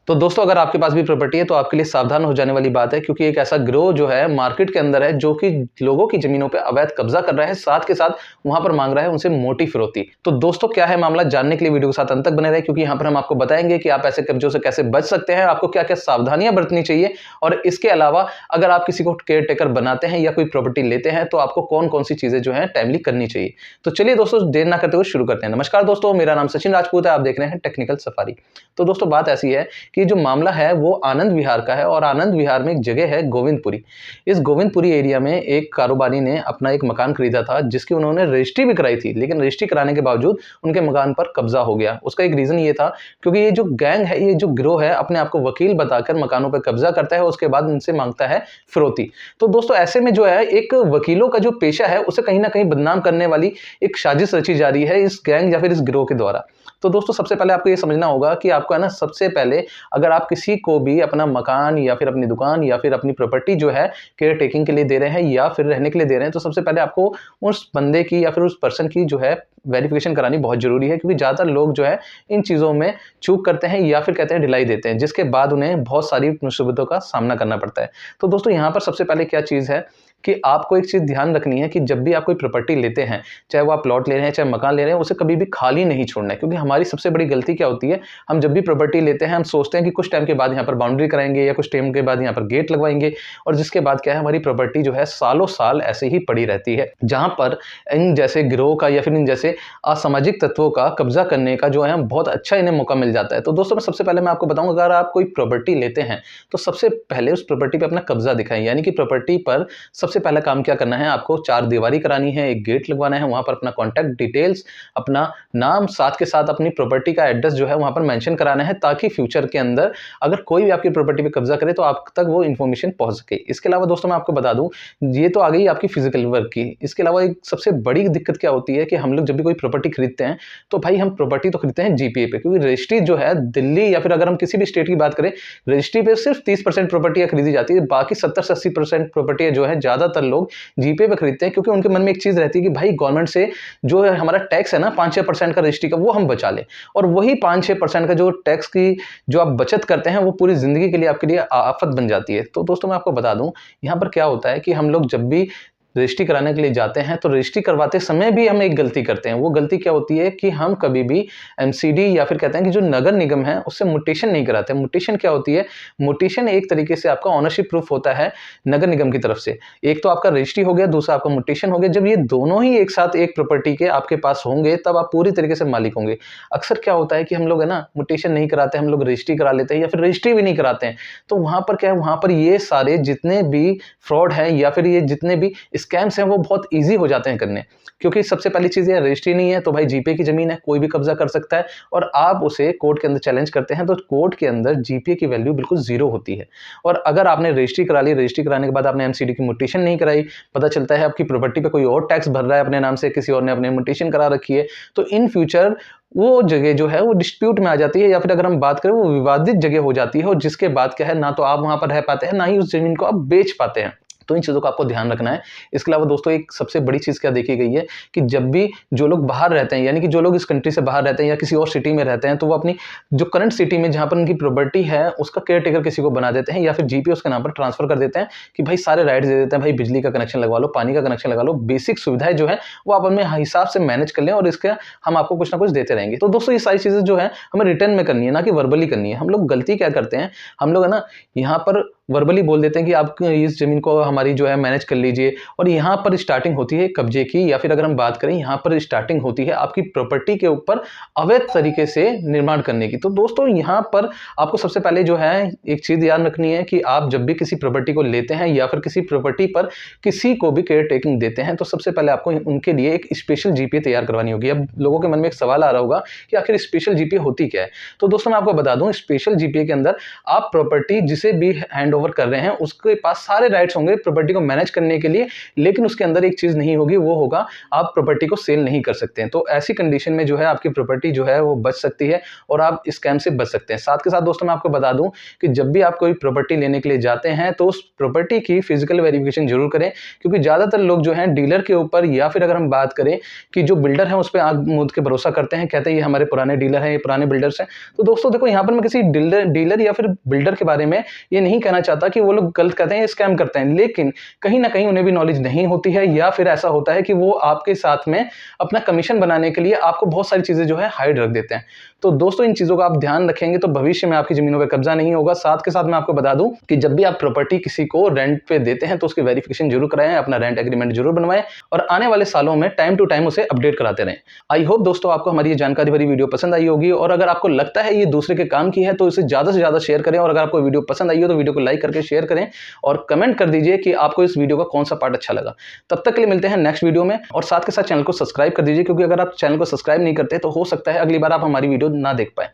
तो दोस्तों अगर आपके पास भी प्रॉपर्टी है तो आपके लिए सावधान हो जाने वाली बात है, क्योंकि एक ऐसा गिरोह जो है मार्केट के अंदर है जो कि लोगों की जमीनों पे अवैध कब्जा कर रहा है, साथ के साथ वहां पर मांग रहा है उनसे मोटी फिरौती। तो दोस्तों क्या है मामला, जानने के लिए वीडियो के साथ अंत तक बने रहे, क्योंकि यहाँ पर हम आपको बताएंगे कि आप ऐसे कब्जों से कैसे बच सकते हैं, आपको क्या क्या सावधानियां बरतनी चाहिए, और इसके अलावा अगर आप किसी को केयर टेकर बनाते हैं या कोई प्रॉपर्टी लेते हैं तो आपको कौन कौन सी चीजें जो है टाइमली करनी चाहिए। तो चलिए दोस्तों देर ना करते हुए शुरू करते हैं। नमस्कार दोस्तों, मेरा नाम सचिन राजपूत है, आप देख रहे हैं टेक्निकल सफारी। तो दोस्तों बात ऐसी है कि जो मामला है वो आनंद विहार का है, और आनंद विहार में एक जगह है गोविंदपुरी। इस गोविंदपुरी एरिया में एक कारोबारी ने अपना एक मकान खरीदा था जिसकी उन्होंने रजिस्ट्री भी कराई थी, लेकिन रजिस्ट्री कराने के बावजूद उनके मकान पर कब्जा हो गया। उसका एक रीजन ये था क्योंकि ये जो गैंग है, ये जो गिरोह है, अपने आप को वकील बताकर मकानों पर कब्जा करता है, उसके बाद उनसे मांगता है फिरौती। तो दोस्तों ऐसे में जो है एक वकीलों का जो पेशा है उसे कहीं ना कहीं बदनाम करने वाली एक साजिश रची जा रही है इस गैंग या फिर इस गिरोह के द्वारा। तो दोस्तों सबसे पहले आपको ये समझना होगा कि आपको है ना, सबसे पहले अगर आप किसी को भी अपना मकान या फिर अपनी दुकान या फिर अपनी प्रॉपर्टी जो है केयर टेकिंग के लिए दे रहे हैं या फिर रहने के लिए दे रहे हैं, तो सबसे पहले आपको उस बंदे की या फिर उस पर्सन की जो है वेरिफिकेशन करानी बहुत जरूरी है, क्योंकि ज्यादातर लोग जो है इन चीजों में चूक करते हैं या फिर कहते हैं ढिलाई देते हैं, जिसके बाद उन्हें बहुत सारी मुसीबतों का सामना करना पड़ता है। तो दोस्तों यहाँ पर सबसे पहले क्या चीज है कि आपको एक चीज ध्यान रखनी है कि जब भी आप कोई प्रॉपर्टी लेते हैं, चाहे वो आप प्लॉट ले रहे हैं चाहे मकान ले रहे हैं, उसे कभी भी खाली नहीं छोड़ना है। क्योंकि हमारी सबसे बड़ी गलती क्या होती है, हम जब भी प्रॉपर्टी लेते हैं हम सोचते हैं कि कुछ टाइम के बाद यहाँ पर बाउंड्री कराएंगे या कुछ टाइम के बाद यहाँ पर गेट लगवाएंगे, और जिसके बाद क्या है हमारी प्रॉपर्टी जो है सालों साल ऐसे ही पड़ी रहती है, जहां पर इन जैसे गिरोह का या फिर इन जैसे असामाजिक तत्वों का कब्जा करने का जो है बहुत अच्छा इन्हें मौका मिल जाता है। तो दोस्तों सबसे पहले मैं आपको बताऊंगा, अगर आप कोई प्रॉपर्टी लेते हैं तो सबसे पहले उस प्रॉपर्टी पे अपना कब्जा दिखाएं, यानी कि प्रॉपर्टी पर सबसे पहला काम क्या करना है, आपको चार दीवारी करानी है, एक गेट लगवाना है, वहां पर अपना कॉन्टैक्ट डिटेल्स, अपना नाम, साथ के साथ अपनी प्रॉपर्टी का एड्रेस जो है वहां पर मेंशन कराना है, ताकि फ्यूचर के अंदर अगर कोई भी आपकी प्रॉपर्टी पे कब्जा करे तो आप तक वो इन्फॉर्मेशन पहुंच सके। इसके अलावा दोस्तों मैं आपको बता दूं, ये तो आ गई आपकी फिजिकल वर्क की। इसके अलावा एक सबसे बड़ी दिक्कत क्या होती है कि हम लोग जब भी कोई प्रॉपर्टी खरीदते हैं तो भाई हम प्रॉपर्टी तो खरीदते हैं जीपीए पे, क्योंकि रजिस्ट्री जो है दिल्ली या फिर अगर हम किसी भी स्टेट की बात करें, रजिस्ट्री पे सिर्फ 30% प्रॉपर्टियां खरीदी जाती है, बाकी 70 से 80% प्रॉपर्टियां जो है ज्यादातर लोग जीपीए पे खरीदते हैं, क्योंकि उनके मन में एक चीज रहती है कि भाई गवर्नमेंट से जो है हमारा टैक्स है ना 5-6% का रजिस्ट्री का, वो हम बचा लें, और वही 5-6% का जो टैक्स की जो आप बचत करते हैं वो पूरी जिंदगी के लिए आपके लिए आफत बन जाती है। तो दोस्तों मैं आपको बता दूं, यहां पर क्या होता है कि हम लोग जब भी रजिस्ट्री कराने के लिए जाते हैं तो रजिस्ट्री करवाते समय भी हम एक गलती करते हैं। वो गलती क्या होती है कि हम कभी भी एमसीडी या फिर कहते हैं कि जो नगर निगम है उससे म्यूटेशन नहीं कराते। म्यूटेशन क्या होती है, म्यूटेशन एक तरीके से आपका ओनरशिप प्रूफ होता है नगर निगम की तरफ से। एक तो आपका रजिस्ट्री हो गया, दूसरा आपका म्यूटेशन हो गया। जब ये दोनों ही एक साथ एक प्रॉपर्टी के आपके पास होंगे तब आप पूरी तरीके से मालिक होंगे। अक्सर क्या होता है कि हम लोग है ना म्यूटेशन नहीं कराते, हम लोग रजिस्ट्री करा लेते हैं या फिर रजिस्ट्री भी नहीं कराते हैं। तो वहां पर क्या है, वहां पर ये सारे जितने भी फ्रॉड है या फिर ये जितने भी स्कैम्स हैं वो बहुत इजी हो जाते हैं करने, क्योंकि सबसे पहली चीज ये रजिस्ट्री नहीं है तो भाई जीपीए की जमीन है, कोई भी कब्जा कर सकता है, और आप उसे कोर्ट के अंदर चैलेंज करते हैं तो कोर्ट के अंदर जीपीए की वैल्यू बिल्कुल जीरो होती है। और अगर आपने रजिस्ट्री करा ली, रजिस्ट्री कराने के बाद आपने एमसीडी की म्यूटेशन नहीं कराई, पता चलता है आपकी प्रॉपर्टी पे कोई और टैक्स भर रहा है अपने नाम से, किसी और ने अपने म्यूटेशन करा रखी है, तो इन फ्यूचर वो जगह जो है वो डिस्प्यूट में आ जाती है, या फिर अगर हम बात करें वो विवादित जगह हो जाती है, और जिसके बाद क्या है ना तो आप वहां पर रह पाते हैं ना ही उस जमीन को आप बेच पाते हैं। तो इन चीजों का आपको ध्यान रखना है। इसके अलावा दोस्तों एक सबसे बड़ी चीज क्या देखी गई है कि जब भी जो लोग बाहर रहते हैं, यानी कि जो लोग इस कंट्री से बाहर रहते हैं या किसी और सिटी में रहते हैं, तो वो अपनी जो करंट सिटी में जहां पर उनकी प्रॉपर्टी है उसका केयर टेकर किसी को बना देते हैं, या फिर जीपीए उसके नाम पर ट्रांसफर कर देते हैं कि भाई सारे राइट्स दे देते हैं, भाई बिजली का कनेक्शन लगवा लो, पानी का कनेक्शन लगा लो, बेसिक सुविधाएं जो है वो आप अपने हिसाब से मैनेज कर लें और इसके हम आपको कुछ ना कुछ देते रहेंगे। तो दोस्तों ये सारी चीजें जो है हमें रिटर्न में करनी है, ना कि वर्बली करनी है। हम लोग गलती क्या करते हैं, हम लोग है ना यहाँ पर वर्बली बोल देते हैं कि आप इस जमीन को हमारी जो है मैनेज कर लीजिए, और यहाँ पर स्टार्टिंग होती है कब्जे की, या फिर अगर हम बात करें यहाँ पर स्टार्टिंग होती है आपकी प्रॉपर्टी के ऊपर अवैध तरीके से निर्माण करने की। तो दोस्तों यहाँ पर आपको सबसे पहले जो है एक चीज याद रखनी है कि आप जब भी किसी प्रॉपर्टी को लेते हैं या फिर किसी प्रॉपर्टी पर किसी को भी केयर टेकिंग देते हैं, तो सबसे पहले आपको उनके लिए एक स्पेशल जीपीए तैयार करवानी होगी। अब लोगों के मन में एक सवाल आ रहा होगा कि आखिर स्पेशल जीपीए होती क्या है। तो दोस्तों मैं आपको बता दूं, स्पेशल जीपीए के अंदर आप प्रॉपर्टी जिसे भी हैंड ओवर कर रहे हैं उसके पास सारे राइट्स होंगे प्रॉपर्टी को मैनेज करने के लिए, लेकिन उसके अंदर एक चीज नहीं होगी, वो होगा आप प्रॉपर्टी को सेल नहीं कर सकते हैं। तो ऐसी कंडीशन में जो है आपकी प्रॉपर्टी जो है वो बच सकती है और आप स्कैम से बच सकते हैं। साथ के साथ दोस्तों मैं आपको बता दूं कि जब भी आप कोई प्रॉपर्टी लेने के लिए जाते हैं तो उस प्रॉपर्टी की फिजिकल वेरिफिकेशन जरूर करें, क्योंकि ज्यादातर लोग जो हैं डीलर के ऊपर या फिर अगर हम बात करें कि जो बिल्डर है उस पर आंख मूंद के भरोसा करते हैं, कहते हैं ये हमारे पुराने डीलर हैं, ये पुराने बिल्डर्स हैं। तो दोस्तों देखो यहाँ पर मैं किसी डीलर या फिर बिल्डर के बारे में ये नहीं कहना चाहता कि वो लोग गलत करते हैं, स्कैम करते हैं, लेकिन कहीं ना कहीं उन्हें भी नॉलेज नहीं होती है, या फिर ऐसा होता है कि वो आपके साथ में अपना कमीशन बनाने के लिए आपको बहुत सारी चीजें जो है हाइड रख देते हैं। तो दोस्तों इन चीजों का आप ध्यान रखेंगे तो भविष्य में आपकी जमीनों पर कब्जा नहीं होगा। साथ के साथ मैं आपको बता दूं कि जब भी आप प्रॉपर्टी किसी को रेंट पे देते हैं तो उसकी वेरिफिकेशन जरूर कराएं, अपना रेंट एग्रीमेंट जरूर बनवाएं और आने वाले सालों में टाइम टू टाइम उसे अपडेट कराते रहें। आई होप दोस्तों आपको हमारी ये जानकारी भरी वीडियो पसंद आई होगी, और अगर आपको लगता है ये दूसरे के काम की है तो इसे ज्यादा से ज्यादा शेयर करें, और अगर आपको वीडियो पसंद आई हो तो वीडियो को लाइक करके शेयर करें और कमेंट कर दीजिए कि आपको इस वीडियो का कौन सा पार्ट अच्छा लगा। तब तक के लिए मिलते हैं नेक्स्ट वीडियो में, और साथ के साथ चैनल को सब्सक्राइब कर दीजिए, क्योंकि अगर आप चैनल को सब्सक्राइब नहीं करते तो हो सकता है अगली बार आप हमारी वीडियो ना देख पाए।